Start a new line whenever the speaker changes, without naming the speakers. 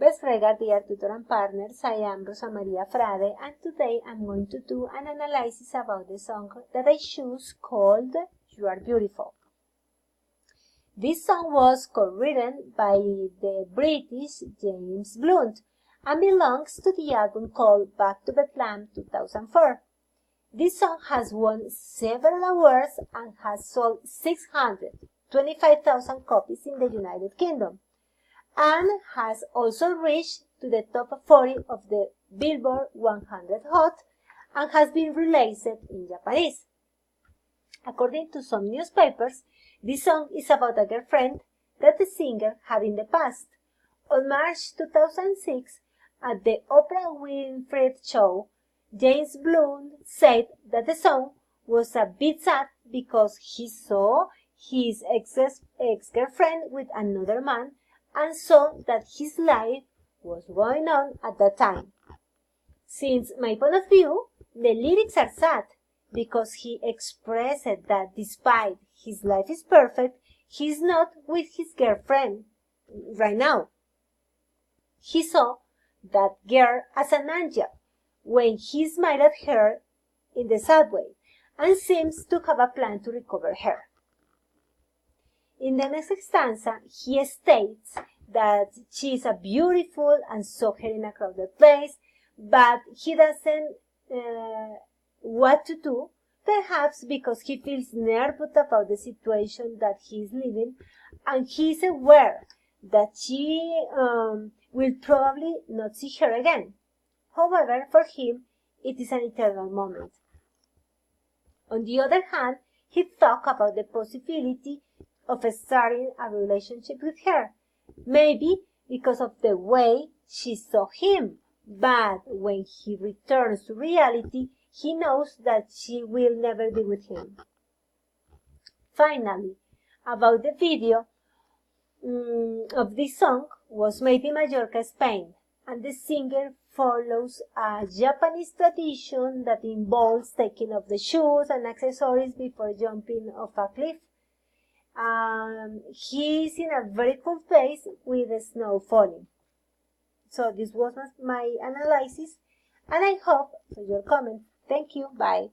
Best regards, dear tutor and partners, I am Rosa Maria Frade, and today I'm going to do an analysis about the song that I choose called You Are Beautiful. This song was co-written by the British James Blunt and belongs to the album called Back to Bethlehem 2004. This song has won several awards and has sold 625,000 copies in the United Kingdom, and has also reached to the top 40 of the Billboard 100 Hot and has been released in Japanese. According to some newspapers, this song is about a girlfriend that the singer had in the past. On March 2006, at the Oprah Winfrey Show, James Blunt said that the song was a bit sad because he saw his ex-girlfriend with another man and saw that his life was going on at that time. Since my point of view, the lyrics are sad because he expressed that despite his life is perfect, he's not with his girlfriend right now. He saw that girl as an angel when he smiled at her in the subway and seems to have a plan to recover her. In the next stanza, he states that she is a beautiful and saw her in a crowded place, but he doesn't what to do, perhaps because he feels nervous about the situation that he is living, and he is aware that she will probably not see her again. However, for him, it is an eternal moment. On the other hand, he thought about the possibility of starting a relationship with her, maybe because of the way she saw him, but when he returns to reality, he knows that she will never be with him. Finally, about the video of this song was made in Mallorca, Spain, and the singer follows a Japanese tradition that involves taking off the shoes and accessories before jumping off a cliff. He is in a very cool place with the snow falling. So this was my analysis, and I hope for your comments. Thank you. Bye.